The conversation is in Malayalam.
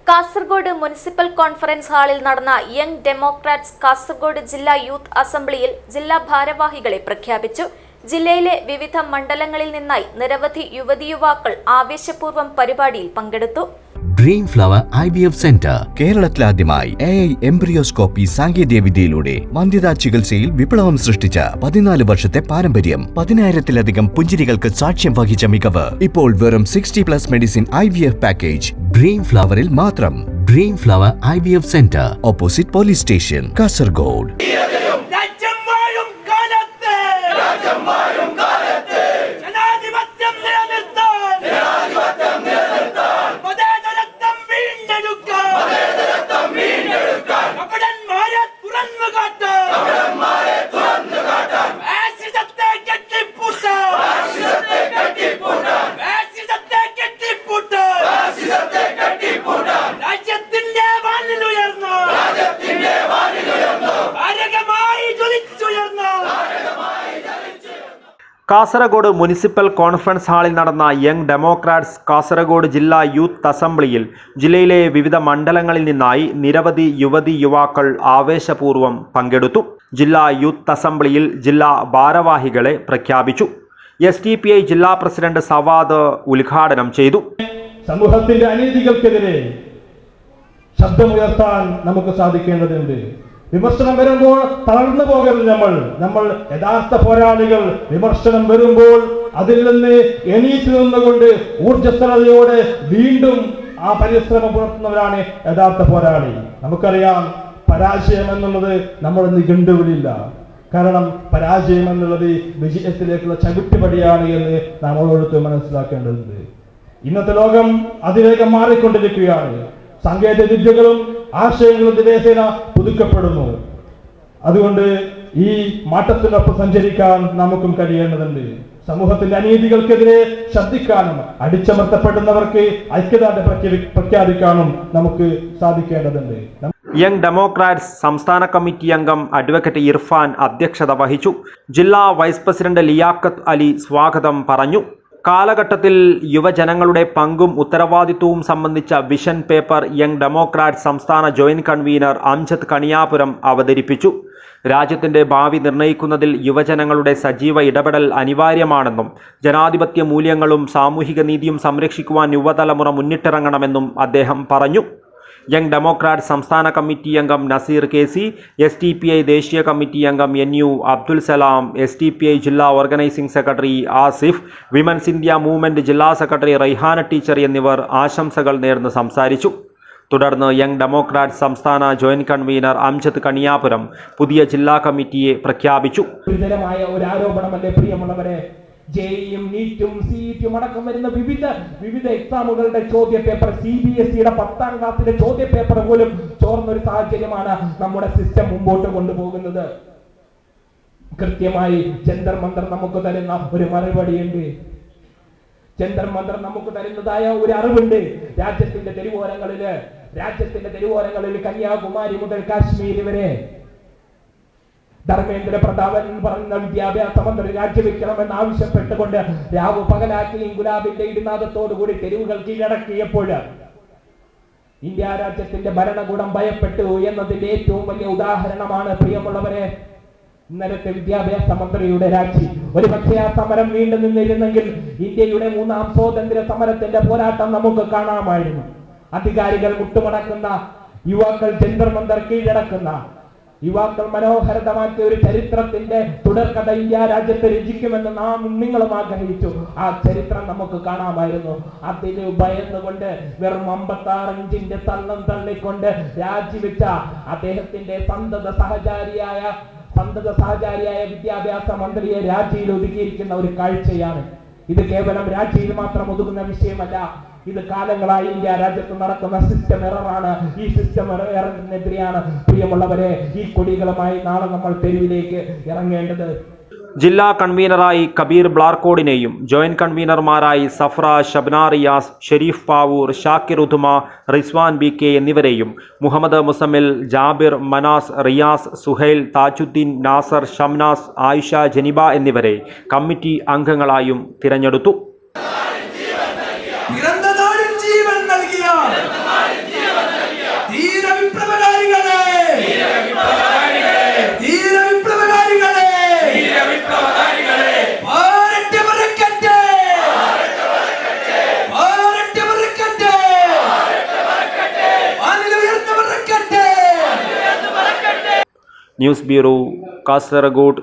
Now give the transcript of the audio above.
കാസർഗോഡ് മുനിസിപ്പൽ കോൺഫറൻസ് ഹാളിൽ നടന്ന യങ് ഡെമോക്രാറ്റ്സ് കാസർഗോഡ് ജില്ലാ യൂത്ത് അസംബ്ലിയിൽ ജില്ലാ ഭാരവാഹികളെ പ്രഖ്യാപിച്ചു. ജില്ലയിലെ വിവിധ മണ്ഡലങ്ങളിൽ നിന്നായി നിരവധി യുവതിയുവാക്കൾ ആവേശപൂർവ്വം പരിപാടിയിൽ പങ്കെടുത്തു. ഡ്രീം ഫ്ലവർ IVF സെന്റർ കേരളത്തിലാദ്യമായി AI എംബ്രിയോസ്കോപ്പി സാങ്കേതിക വിദ്യയിലൂടെ വന്ധ്യതാ ചികിത്സയിൽ വിപ്ലവം സൃഷ്ടിച്ച 14 വർഷത്തെ പാരമ്പര്യം, 10,000-ലധികം പുഞ്ചിരികൾക്ക് സാക്ഷ്യം വഹിച്ച മികവ്. ഇപ്പോൾ വെറും 60+ മെഡിസിൻ IVF പാക്കേജ് ഡ്രീം ഫ്ലവറിൽ മാത്രം. Dream flower IVF centre, opposite police station, Kasaragod. Kasaragod municipal conference ഹാളിൽ നടന്ന യങ് ഡെമോക്രാറ്റ്സ് കാസർഗോഡ് ജില്ലാ യൂത്ത് അസംബ്ലിയിൽ ജില്ലയിലെ വിവിധ മണ്ഡലങ്ങളിൽ നിന്നായി നിരവധി യുവതി യുവാക്കൾ ആവേശപൂർവ്വം പങ്കെടുത്തു. ജില്ലാ യൂത്ത് അസംബ്ലിയിൽ ജില്ലാ ഭാരവാഹികളെ പ്രഖ്യാപിച്ചു. SDPI ജില്ലാ പ്രസിഡന്റ് സവാദ് ഉദ്ഘാടനം ചെയ്തു. സമൂഹത്തിന്റെ അനീതികൾക്കെതിരെ ശബ്ദമുയർത്താൻ നമുക്ക് സാധിക്കേണ്ടതുണ്ട്. വിമർശനം വരുമ്പോൾ തളർന്നു പോകരുത്. നമ്മൾ യഥാർത്ഥ പോരാളികൾ. വിമർശനം വരുമ്പോൾ അതിൽ നിന്ന് എണീറ്റ് നിന്നുകൊണ്ട് ഊർജ്ജസ്വലതയോടെ വീണ്ടും ആ പരിശ്രമം പുലർത്തുന്നവരാണ് യഥാർത്ഥ പോരാളി. നമുക്കറിയാം, പരാജയം എന്നുള്ളത് നമ്മൾ നിഘണ്ടുവിലില്ല. കാരണം പരാജയം എന്നുള്ളത് വിജയത്തിലേക്കുള്ള ചവിട്ടുപടിയാണ് എന്ന് നാം ഓരോരുത്തരും മനസ്സിലാക്കേണ്ടതുണ്ട്. ഇന്നത്തെ ലോകം അതിലേക്ക് മാറിക്കൊണ്ടിരിക്കുകയാണ്. സാങ്കേതിക വിദ്യകളും ആശയങ്ങളും ദിവസേന പുതുക്കപ്പെടുന്നു. അതുകൊണ്ട് ഈ മാറ്റത്തിനൊപ്പം സഞ്ചരിക്കാൻ നമുക്കും കഴിയേണ്ടതുണ്ട്. സമൂഹത്തിന്റെ അനീതികൾക്കെതിരെ ശബ്ദിക്കാനും അടിച്ചമർത്തപ്പെടുന്നവർക്ക് ഐക്യദാർഢ്യം പ്രഖ്യാപിക്കാനും നമുക്ക് സാധിക്കേണ്ടതുണ്ട്. യങ് ഡെമോക്രാറ്റ്സ് സംസ്ഥാന കമ്മിറ്റി അംഗം അഡ്വക്കേറ്റ് ഇർഫാൻ അധ്യക്ഷത വഹിച്ചു. ജില്ലാ വൈസ് പ്രസിഡന്റ് ലിയാഖത്ത് അലി സ്വാഗതം പറഞ്ഞു. കാലഘട്ടത്തിൽ യുവജനങ്ങളുടെ പങ്കും ഉത്തരവാദിത്വവും സംബന്ധിച്ച വിഷൻ പേപ്പർ യങ് ഡെമോക്രാറ്റ്സ് സംസ്ഥാന ജോയിന്റ് കൺവീനർ അംജദ് കണിയാപുരം അവതരിപ്പിച്ചു. രാജ്യത്തിന്റെ ഭാവി നിർണ്ണയിക്കുന്നതിൽ യുവജനങ്ങളുടെ സജീവ ഇടപെടൽ അനിവാര്യമാണെന്നും ജനാധിപത്യ മൂല്യങ്ങളും സാമൂഹിക നീതിയും സംരക്ഷിക്കുവാൻ യുവതലമുറ മുന്നിട്ടിറങ്ങണമെന്നും അദ്ദേഹം പറഞ്ഞു. യങ് ഡെമോക്രാറ്റ് സംസ്ഥാന കമ്മിറ്റി അംഗം നസീർ KC, SDPI ദേശീയ കമ്മിറ്റി അംഗം NU അബ്ദുൽ സലാം, SDPI ജില്ലാ organising secretary Asif, women's India movement ജില്ലാ സെക്രട്ടറി റൈഹാന ടീച്ചർ എന്നിവർ ആശംസകൾ നേർന്ന് സംസാരിച്ചു. തുടർന്ന് യങ് ഡെമോക്രാറ്റ് സംസ്ഥാന ജോയിന്റ് കൺവീനർ അംജദ് കണിയാപുരം പുതിയ ജില്ലാ കമ്മിറ്റിയെ പ്രഖ്യാപിച്ചു. ഒരു ആരോപണമല്ലേ പ്രിയമുള്ളവരെ, ജെയും നീറ്റും CETയും അടക്കം വരുന്ന വിവിധ എക്സാമുകളുടെ ചോദ്യ പേപ്പർ, CBSEയുടെ 10ാം ക്ലാസ്സിലെ ചോദ്യ പേപ്പർ പോലും ചോർന്നൊരു സാഹചര്യമാണ് നമ്മുടെ സിസ്റ്റം മുമ്പോട്ട് കൊണ്ടുപോകുന്നത്. കൃത്യമായി ജന്തർ മന്ദർ നമുക്ക് തരുന്ന ഒരു മറുപടിയുണ്ട്. ജന്തർ മന്ദർ നമുക്ക് തരുന്നതായ ഒരു അറിവുണ്ട്. രാജ്യത്തിന്റെ തെരുവോരങ്ങളില് കന്യാകുമാരി മുതൽ കാശ്മീർ വരെ ധർമ്മേന്ദ്ര പ്രതാപൻ പറഞ്ഞ വിദ്യാഭ്യാസ മന്ത്രി രാജിവെക്കണമെന്ന് ആവശ്യപ്പെട്ടുകൊണ്ട് രാവു പകലാക്കി ഗുലാബിന്റെ ഇടിനാദത്തോടുകൂടി തെരുവുകൾ കീഴടക്കിയപ്പോൾ ഇന്ത്യ രാജ്യത്തിന്റെ ഭരണകൂടം ഭയപ്പെട്ടു എന്നതിന്റെ ഏറ്റവും വലിയ ഉദാഹരണമാണ് പ്രിയമുള്ളവരെ ഇന്നലത്തെ വിദ്യാഭ്യാസ മന്ത്രിയുടെ രാജി. ഒരുപക്ഷെ ആ സമരം വീണ്ടു നിന്നിരുന്നെങ്കിൽ ഇന്ത്യയുടെ 3ാം സ്വാതന്ത്ര്യ സമരത്തിന്റെ പോരാട്ടം നമുക്ക് കാണാമായിരുന്നു. അധികാരികൾ മുട്ടുമടക്കുന്ന, യുവാക്കൾ ജന്തർ മന്ദർ കീഴടക്കുന്ന, യുവാക്കൾ മനോഹരമാക്കിയ ഒരു ചരിത്രത്തിന്റെ തുടർക്കഥ ഇന്ത്യ രാജ്യത്ത് രചിക്കുമെന്ന് നിങ്ങളും ആഗ്രഹിച്ചു. ആ ചരിത്രം നമുക്ക് കാണാമായിരുന്നു. അതിന് ഭയന്നുകൊണ്ട് വെറും 56 ഇഞ്ചിന്റെ തള്ളം തള്ളിക്കൊണ്ട് രാജിവെച്ച അദ്ദേഹത്തിന്റെ സന്തത സഹചാരിയായ വിദ്യാഭ്യാസ മന്ത്രിയെ രാജിയിൽ ഒതുക്കിയിരിക്കുന്ന ഒരു കാഴ്ചയാണ്. ഇത് കേവലം രാജിയിൽ മാത്രം ഒതുങ്ങുന്ന വിഷയമല്ല. ഇത് കാലങ്ങളായി ഇന്ത്യ രാജ്യത്ത് നടക്കുന്ന സിസ്റ്റം എററാണ്. ഈ സിസ്റ്റം എററിനെതിരെയാണ് പ്രിയമുള്ളവരെ ഈ കൊടികളുമായി നാളെ നമ്മൾ തെരുവിലേക്ക് ഇറങ്ങേണ്ടത്. ജില്ലാ കൺവീനറായി കബീർ ബ്ലാർക്കോഡിനെയും ജോയിന്റ് കൺവീനർമാരായി സഫ്ര, ഷബ്ന റിയാസ്, ഷെരീഫ് പാവൂർ, ഷാക്കിർ ഉദുമ, റിസ്വാൻ BK എന്നിവരെയും മുഹമ്മദ് മുസമ്മിൽ, ജാബിർ, മനാസ്, റിയാസ്, സുഹൈൽ, താജുദ്ദീൻ, നാസർ, ഷംനാസ്, ആയിഷ, ജനിബ എന്നിവരെ കമ്മിറ്റി അംഗങ്ങളായും തിരഞ്ഞെടുത്തു. News bureau, Kasaragod.